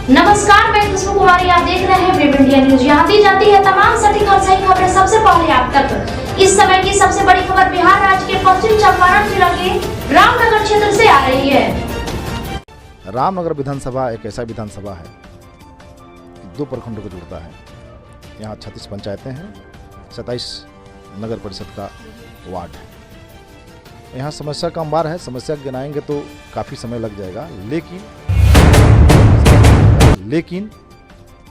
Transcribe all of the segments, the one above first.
नमस्कार, मैं खुशबू कुमारी, आप देख रहे हैं वेब इंडिया न्यूज। यहाँ दी जाती है तमाम सटीक और सही खबरें सबसे पहले आप तक। इस समय की सबसे बड़ी खबर बिहार राज्य के पश्चिम चंपारण जिला के रामनगर क्षेत्र से आ रही है। रामनगर विधानसभा एक ऐसा विधानसभा है दो प्रखंडों को जोड़ता है। यहाँ 36 पंचायतें हैं, 27 नगर परिषद का वार्ड है। यहाँ समस्या का अंबार है, समस्या गिनाएंगे तो काफ़ी समय लग जाएगा, लेकिन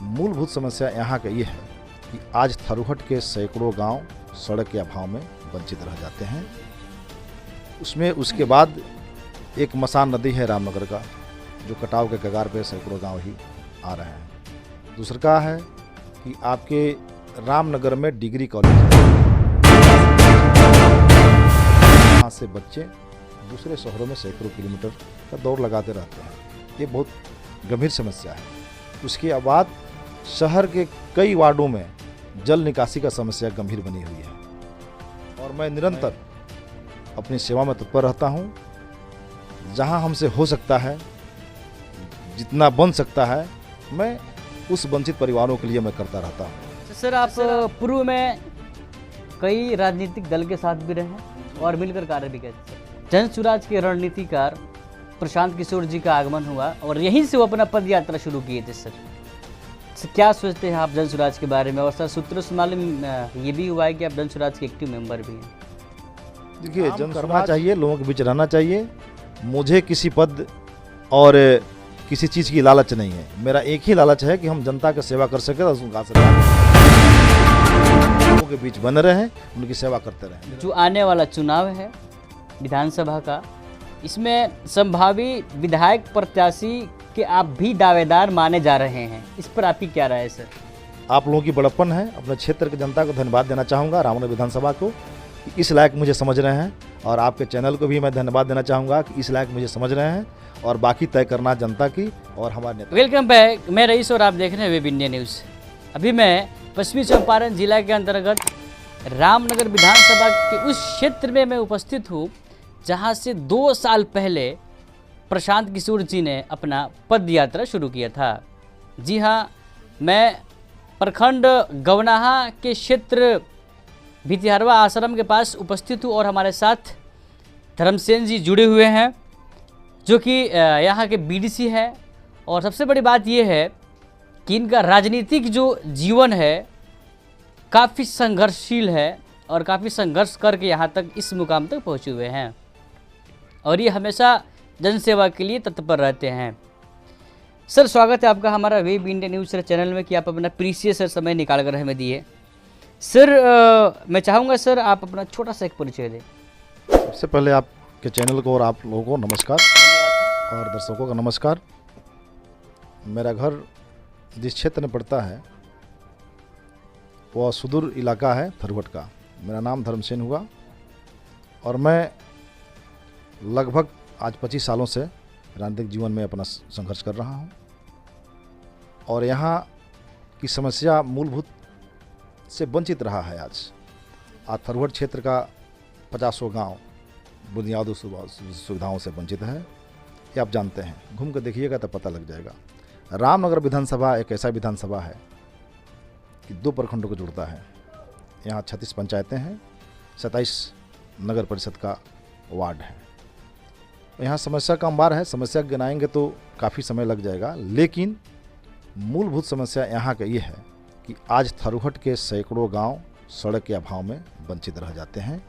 मूलभूत समस्या यहाँ का ये है कि आज थरूहट के सैकड़ों गांव सड़क के अभाव में वंचित रह जाते हैं। उसमें उसके बाद एक मसान नदी है रामनगर का, जो कटाव के कगार पे सैकड़ों गांव ही आ रहे हैं। दूसरा का है कि आपके रामनगर में डिग्री कॉलेज, यहाँ से बच्चे दूसरे शहरों में सैकड़ों किलोमीटर का दौड़ लगाते रहते हैं। ये बहुत गंभीर समस्या है। उसके बाद शहर के कई वार्डों में जल निकासी का समस्या गंभीर बनी हुई है और मैं निरंतर अपनी सेवा में तत्पर रहता हूँ। जहाँ हमसे हो सकता है, जितना बन सकता है, मैं उस वंचित परिवारों के लिए मैं करता रहता हूँ। सर, आप पूर्व में कई राजनीतिक दल के साथ भी रहे और मिलकर कार्य भी करते हैं। जन सुराज के रणनीतिकार प्रशांत किशोर जी का आगमन हुआ और यहीं से वो अपना पद यात्रा शुरू किए थे। सर, क्या सोचते हैं आप जन सुराज के बारे में? और सर, सूत्रों से मालूम ये भी हुआ है कि आप जन सुराज के एक्टिव मेंबर भी हैं। देखिए, जन करना चाहिए, लोगों के बीच रहना चाहिए। मुझे किसी पद और किसी चीज़ की लालच नहीं है। मेरा एक ही लालच है कि हम जनता की सेवा कर सकें, लोगों के बीच बने रहें, उनकी सेवा करते रहें। जो आने वाला चुनाव है विधानसभा का, इसमें संभावी विधायक प्रत्याशी के आप भी दावेदार माने जा रहे हैं, इस पर आपकी क्या राय है? सर, आप लोगों की बड़प्पन है। अपने क्षेत्र की जनता को धन्यवाद देना चाहूँगा, रामनगर विधानसभा को, कि इस लायक मुझे समझ रहे हैं, और आपके चैनल को भी मैं धन्यवाद देना चाहूँगा कि इस लायक मुझे समझ रहे हैं, और बाकी तय करना जनता की और हमारे नेता। वेलकम बैक, मैं रईस और आप देख रहे हैं वेब इंडिया न्यूज़। अभी मैं पश्चिमी चंपारण जिला के अंतर्गत रामनगर विधानसभा के उस क्षेत्र में मैं उपस्थित हूँ जहाँ से 2 साल पहले प्रशांत किशोर जी ने अपना पद यात्रा शुरू किया था। जी हाँ, मैं प्रखंड गवनाहा के क्षेत्र भितिहरवा आश्रम के पास उपस्थित हूँ और हमारे साथ धर्मसेन जी जुड़े हुए हैं, जो कि यहाँ के बीडीसी है। और सबसे बड़ी बात यह है कि इनका राजनीतिक जो जीवन है काफ़ी संघर्षशील है और काफ़ी संघर्ष करके यहाँ तक इस मुकाम तक पहुँचे हुए हैं, और ये हमेशा जनसेवा के लिए तत्पर रहते हैं। सर, स्वागत है आपका हमारा वेब इंडिया न्यूज़ चैनल में कि आप अपना प्रीशियस समय निकाल कर हमें दिए। सर, मैं चाहूँगा सर आप अपना छोटा सा एक परिचय दें। सबसे पहले आपके चैनल को और आप लोगों को नमस्कार, और दर्शकों का नमस्कार। मेरा घर जिस क्षेत्र में पड़ता है वह सुदूर इलाका है थरूहट का। मेरा नाम धर्मसेन हुआ और मैं लगभग आज 25 सालों से राजनीतिक जीवन में अपना संघर्ष कर रहा हूँ, और यहाँ की समस्या मूलभूत से वंचित रहा है। आज थरूहट क्षेत्र का 50 गांव बुनियादी सुविधाओं से वंचित है। ये आप जानते हैं, घूम कर देखिएगा तो पता लग जाएगा। रामनगर विधानसभा एक ऐसा विधानसभा है कि 2 प्रखंडों को जोड़ता है। यहाँ 36 पंचायतें हैं, 27 नगर परिषद का वार्ड है। यहाँ समस्या का अंबार है, समस्या गिनाएंगे तो काफ़ी समय लग जाएगा, लेकिन मूलभूत समस्या यहाँ का ये है कि आज थरूहट के सैकड़ों गांव सड़क के अभाव में वंचित रह जाते हैं।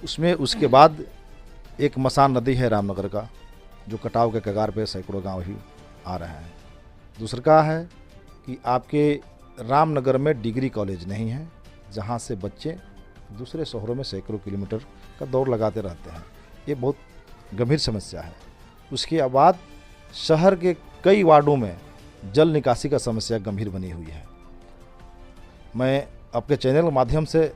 उसमें उसके बाद एक मसान नदी है रामनगर का, जो कटाव के कगार पे सैकड़ों गांव ही आ रहे हैं। दूसरा का है कि आपके रामनगर में डिग्री कॉलेज नहीं है, जहाँ से बच्चे दूसरे शहरों में सैकड़ों किलोमीटर का दौड़ लगाते रहते हैं। ये बहुत गंभीर समस्या है। उसके बाद शहर के कई वार्डों में जल निकासी का समस्या गंभीर बनी हुई है। मैं आपके चैनल के माध्यम से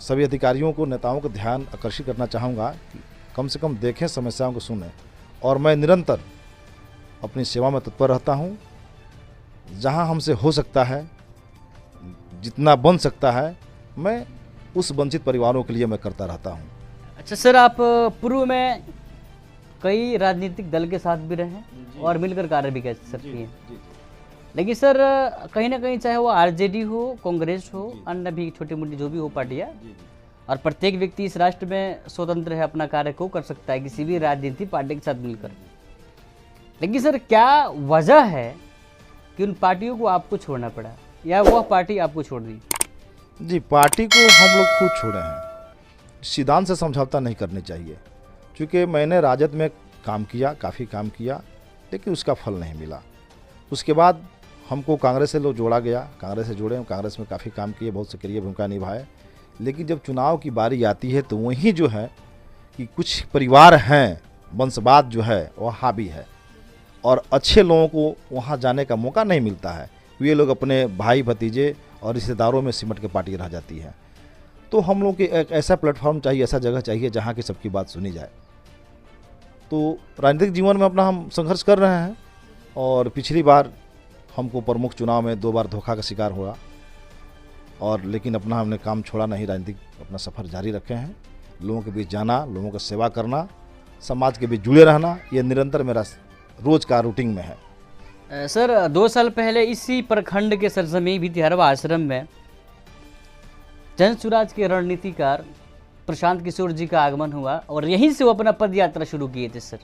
सभी अधिकारियों को, नेताओं को ध्यान आकर्षित करना चाहूँगा कि कम से कम देखें, समस्याओं को सुनें, और मैं निरंतर अपनी सेवा में तत्पर रहता हूँ। जहाँ हमसे हो सकता है, जितना बन सकता है, मैं उस वंचित परिवारों के लिए मैं करता रहता हूँ। अच्छा सर, आप पूर्व में कई राजनीतिक दल के साथ भी रहे हैं और मिलकर कार्य भी कर सकती हैं। लेकिन सर कहीं ना कहीं चाहे वो आरजेडी हो, कांग्रेस हो, अन्य भी छोटी मोटी जो भी हो पार्टियाँ, और प्रत्येक व्यक्ति इस राष्ट्र में स्वतंत्र है, अपना कार्य को कर सकता है किसी भी राजनीतिक पार्टी के साथ मिलकर। लेकिन सर क्या वजह है कि उन पार्टियों को आपको छोड़ना पड़ा या वह पार्टी आपको छोड़ दी? जी, पार्टी को हम लोग खुद छोड़े हैं। सिद्धांत से समझौता नहीं करनी चाहिए, क्योंकि मैंने राजद में काम किया, काफ़ी काम किया, लेकिन उसका फल नहीं मिला। उसके बाद हमको कांग्रेस से लोग जोड़ा गया, कांग्रेस से जुड़े, कांग्रेस में काफ़ी काम किए, बहुत सक्रिय भूमिका निभाए। लेकिन जब चुनाव की बारी आती है तो वहीं जो है कि कुछ परिवार हैं, वंशवाद जो है वह हावी है और अच्छे लोगों को वहाँ जाने का मौका नहीं मिलता है। ये लोग अपने भाई भतीजे और रिश्तेदारों में सिमट के पार्टी रह जाती है। तो हम लोग के एक ऐसा प्लेटफॉर्म चाहिए, ऐसा जगह चाहिए जहाँ की सबकी बात सुनी जाए। तो राजनीतिक जीवन में अपना हम संघर्ष कर रहे हैं और पिछली बार हमको प्रमुख चुनाव में 2 बार धोखा का शिकार हुआ, और लेकिन अपना हमने काम छोड़ा नहीं, राजनीतिक अपना सफ़र जारी रखे हैं। लोगों के बीच जाना, लोगों की सेवा करना, समाज के बीच जुड़े रहना, ये निरंतर मेरा रोज का रूटीन में है। सर 2 साल पहले इसी प्रखंड के सरजमी भितिहरवा आश्रम में जन स्वराज के रणनीतिकार प्रशांत किशोर जी का आगमन हुआ और यहीं से वो अपना पद यात्रा शुरू किए थे। सर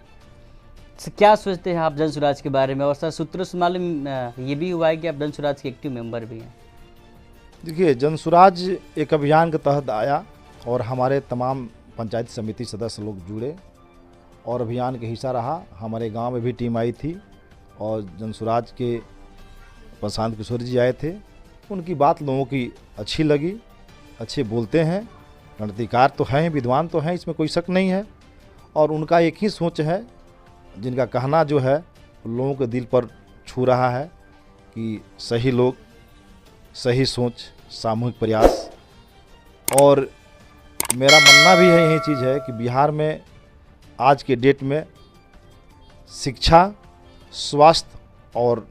क्या सोचते हैं आप जन स्वराज के बारे में? और सर सूत्रों से मालूम ये भी हुआ है कि आप जन स्वराज के एक्टिव मेंबर भी हैं। देखिए, जन स्वराज एक अभियान के तहत आया और हमारे तमाम पंचायत समिति सदस्य लोग जुड़े और अभियान का हिस्सा रहा। हमारे गांव में भी टीम आई थी और जन स्वराज के प्रशांत किशोर जी आए थे। उनकी बात लोगों की अच्छी लगी, अच्छे बोलते हैं, रणनीतिकार तो हैं, विद्वान तो हैं, इसमें कोई शक नहीं है। और उनका एक ही सोच है, जिनका कहना जो है लोगों के दिल पर छू रहा है कि सही लोग, सही सोच, सामूहिक प्रयास। और मेरा मानना भी है, यही चीज़ है कि बिहार में आज के डेट में शिक्षा, स्वास्थ्य और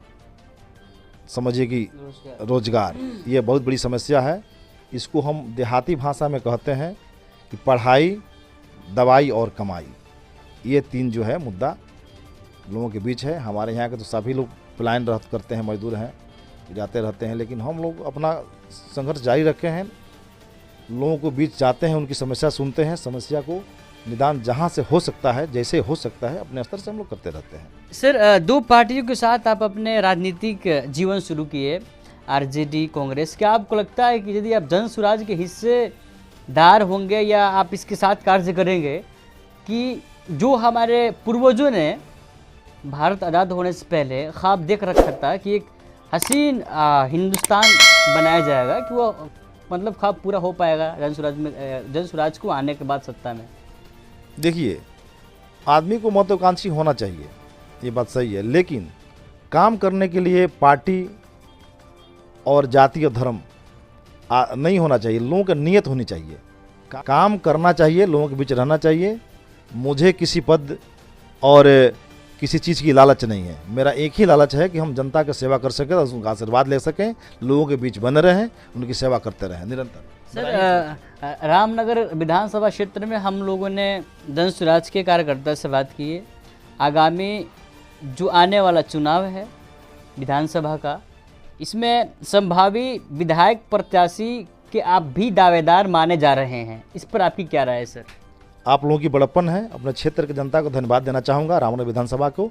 समझिए कि रोजगार, ये बहुत बड़ी समस्या है। इसको हम देहाती भाषा में कहते हैं कि पढ़ाई, दवाई और कमाई, ये 3 जो है मुद्दा लोगों के बीच है। हमारे यहाँ के तो सभी लोग पलायन करते हैं, मजदूर हैं, जाते रहते हैं, लेकिन हम लोग अपना संघर्ष जारी रखे हैं। लोगों को बीच जाते हैं, उनकी समस्या सुनते हैं, समस्या को निदान जहाँ से हो सकता है, जैसे हो सकता है, अपने स्तर से हम लोग करते रहते हैं। सर 2 पार्टियों के साथ आप अपने राजनीतिक जीवन शुरू किए, आरजेडी, कांग्रेस। क्या आपको लगता है कि यदि आप जन स्वराज के हिस्सेदार होंगे या आप इसके साथ कार्य करेंगे कि जो हमारे पूर्वजों ने भारत आज़ाद होने से पहले ख्वाब देख रखा था कि एक हसीन हिंदुस्तान बनाया जाएगा, कि वो मतलब ख्वाब पूरा हो पाएगा जन स्वराज को आने के बाद सत्ता में? देखिए, आदमी को महत्वाकांक्षी होना चाहिए, ये बात सही है, लेकिन काम करने के लिए पार्टी और जाति और धर्म नहीं होना चाहिए। लोगों की नीयत होनी चाहिए, काम करना चाहिए, लोगों के बीच रहना चाहिए। मुझे किसी पद और किसी चीज़ की लालच नहीं है। मेरा एक ही लालच है कि हम जनता की सेवा कर सकें, उनका आशीर्वाद ले सकें, लोगों के बीच बने रहें, उनकी सेवा करते रहें निरंतर। सर रामनगर विधानसभा क्षेत्र में हम लोगों ने जन स्वराज के कार्यकर्ता से बात की है। आगामी जो आने वाला चुनाव है विधानसभा का, इसमें संभावी विधायक प्रत्याशी के आप भी दावेदार माने जा रहे हैं, इस पर आपकी क्या राय है? सर आप लोगों की बड़प्पन है। अपने क्षेत्र की जनता को धन्यवाद देना चाहूँगा, रामनगर विधानसभा को,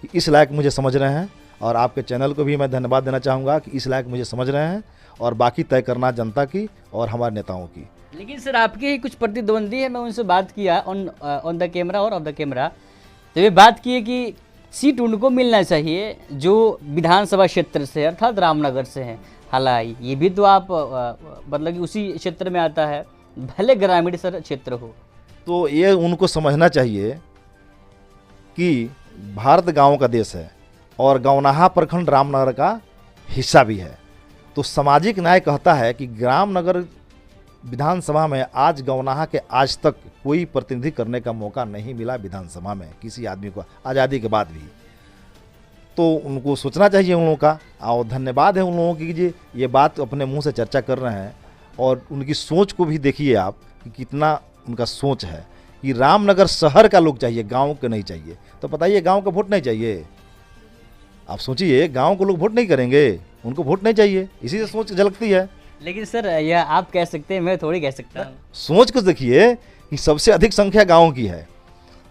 कि इस लायक मुझे समझ रहे हैं, और आपके चैनल को भी मैं धन्यवाद देना चाहूँगा कि इस लायक मुझे समझ रहे हैं, और बाकी तय करना जनता की और हमारे नेताओं की। लेकिन सर आपके ही कुछ प्रतिद्वंदी है, मैं उनसे बात किया ऑन द कैमरा और ऑफ द कैमरा, तो ये बात की है कि सीट उनको मिलना चाहिए जो विधानसभा क्षेत्र से अर्थात रामनगर से हैं। हालांकि ये भी तो आप मतलब कि उसी क्षेत्र में आता है, भले ग्रामीण सर क्षेत्र हो। तो ये उनको समझना चाहिए कि भारत गाँव का देश है और गौनाहा प्रखंड रामनगर का हिस्सा भी है। तो सामाजिक न्याय कहता है कि रामनगर विधानसभा में आज गौनाहा के आज तक कोई प्रतिनिधि करने का मौका नहीं मिला विधानसभा में किसी आदमी को, आज़ादी के बाद भी। तो उनको सोचना चाहिए उन लोगों का, और धन्यवाद है उन लोगों की कि ये बात अपने मुंह से चर्चा कर रहे हैं। और उनकी सोच को भी देखिए आप कि कितना उनका सोच है। कि रामनगर शहर का लोग चाहिए, गांव के नहीं चाहिए। तो बताइए, गांव का वोट नहीं चाहिए? आप सोचिए, गांव के लोग वोट नहीं करेंगे, उनको वोट नहीं चाहिए, इसी से सोच झलकती है। लेकिन सर यह आप कह सकते हैं, मैं थोड़ी कह सकता हूँ। सोच को देखिए कि सबसे अधिक संख्या गांव की है,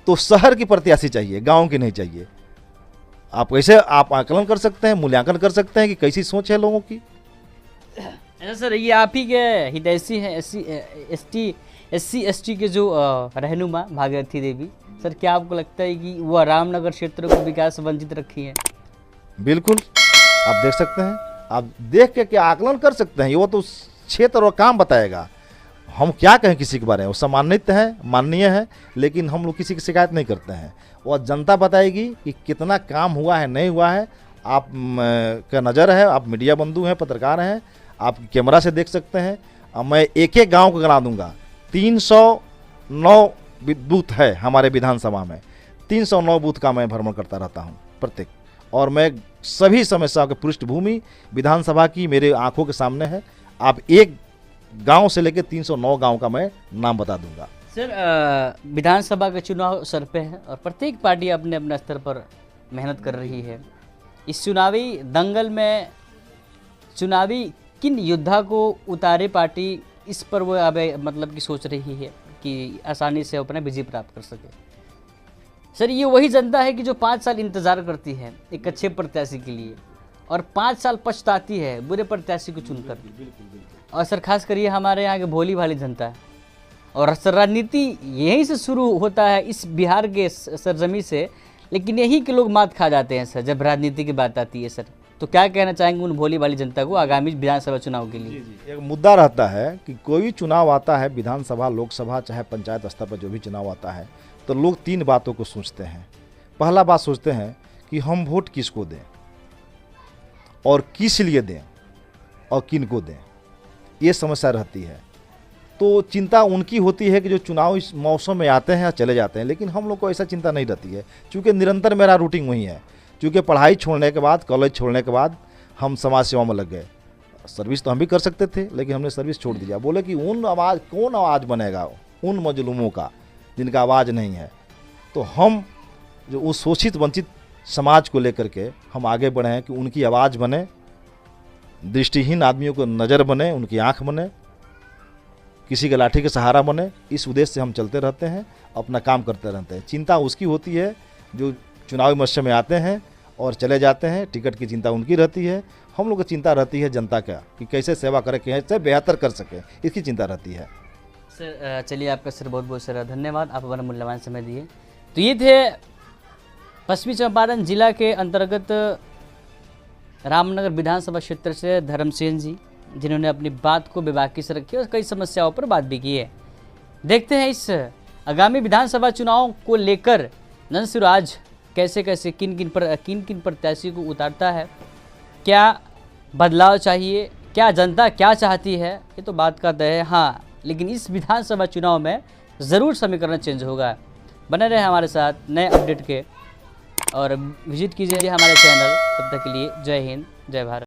तो शहर की प्रत्याशी चाहिए, गांव की नहीं चाहिए। आप कैसे आप आकलन कर सकते हैं, मूल्यांकन कर सकते हैं कि कैसी सोच है लोगों की? अच्छा सर, ये आप ही के हितैषी हैं एससी एसटी के जो रहनुमा भागीरथी देवी, सर क्या आपको लगता है कि वह रामनगर क्षेत्र को विकास से वंचित रखी हैं? बिल्कुल, आप देख सकते हैं, आप देख के क्या आकलन कर सकते हैं, वो तो क्षेत्र और काम बताएगा। हम क्या कहें किसी के बारे में, वो सम्मानित है, माननीय है, लेकिन हम लोग किसी की शिकायत नहीं करते हैं। वो जनता बताएगी कि कितना काम हुआ है, नहीं हुआ है। आप का नज़र है, आप मीडिया बंधु हैं, पत्रकार हैं, आप कैमरा से देख सकते हैं। अब मैं एक एक गांव को गिना दूंगा। 309 बूथ है हमारे विधानसभा में, 309 बूथ का मैं भ्रमण करता रहता हूं प्रत्येक, और मैं सभी समस्याओं की पृष्ठभूमि विधानसभा की मेरे आंखों के सामने है। आप एक गांव से लेकर 309 गांव का मैं नाम बता दूंगा। सर विधानसभा का चुनाव सर पे है और प्रत्येक पार्टी अपने अपने स्तर पर मेहनत कर रही है। इस चुनावी दंगल में चुनावी किन योद्धा को उतारे पार्टी, इस पर वो अब मतलब कि सोच रही है कि आसानी से अपना विजय प्राप्त कर सके। सर ये वही जनता है कि जो 5 साल इंतज़ार करती है एक अच्छे प्रत्याशी के लिए और 5 साल पछताती है बुरे प्रत्याशी को चुनकर। और सर खास कर ये हमारे यहाँ के भोली भाली जनता है। और सर राजनीति यहीं से शुरू होता है, इस बिहार के सरजमी से, लेकिन यहीं के लोग मात खा जाते हैं सर जब राजनीति की बात आती है। सर तो क्या कहना चाहेंगे उन भोली भाली जनता को आगामी विधानसभा चुनाव के लिए? एक मुद्दा रहता है कि कोई भी चुनाव आता है, विधानसभा, लोकसभा, चाहे पंचायत स्तर पर जो भी चुनाव आता है, तो लोग 3 बातों को सोचते हैं। पहला बात सोचते हैं कि हम वोट किसको दें और किस लिए दें और किन को दें, ये समस्या रहती है। तो चिंता उनकी होती है कि जो चुनाव इस मौसम में आते हैं और चले जाते हैं, लेकिन हम लोग को ऐसा चिंता नहीं रहती है, क्योंकि निरंतर मेरा रूटीन वही है। क्योंकि पढ़ाई छोड़ने के बाद, कॉलेज छोड़ने के बाद हम समाज सेवा में लग गए। सर्विस तो हम भी कर सकते थे, लेकिन हमने सर्विस छोड़ दिया। बोले कि कौन आवाज़ बनेगा उन मजलूमों का जिनका आवाज़ नहीं है। तो हम जो उस शोषित वंचित समाज को लेकर के हम आगे बढ़े हैं कि उनकी आवाज़ बने, दृष्टिहीन आदमियों को नज़र बने, उनकी आँख बने, किसी के लाठी के सहारा बने। इस उद्देश्य से हम चलते रहते हैं, अपना काम करते रहते हैं। चिंता उसकी होती है जो चुनावी मौसम में आते हैं और चले जाते हैं, टिकट की चिंता उनकी रहती है। हम लोग की चिंता रहती है जनता का कि कैसे सेवा करें, कैसे बेहतर कर सकें, इसकी चिंता रहती है। सर चलिए, आपका सर बहुत बहुत सारा धन्यवाद, आप अपना मूल्यवान समय दिए। तो ये थे पश्चिमी चंपारण जिला के अंतर्गत रामनगर विधानसभा क्षेत्र से धर्मसेन जी, जिन्होंने अपनी बात को बेबाकी से रखी और कई समस्याओं पर बात भी की है। देखते हैं इस आगामी विधानसभा चुनाव को लेकर नंदसुराज कैसे कैसे किन किन प्रत्याशी को उतारता है, क्या बदलाव चाहिए, क्या जनता क्या चाहती है, ये तो बात का तय है। हाँ, लेकिन इस विधानसभा चुनाव में ज़रूर समीकरण चेंज होगा। बने रहे हमारे साथ नए अपडेट के और विजिट कीजिए हमारे चैनल। तब तक के लिए जय हिंद, जय भारत।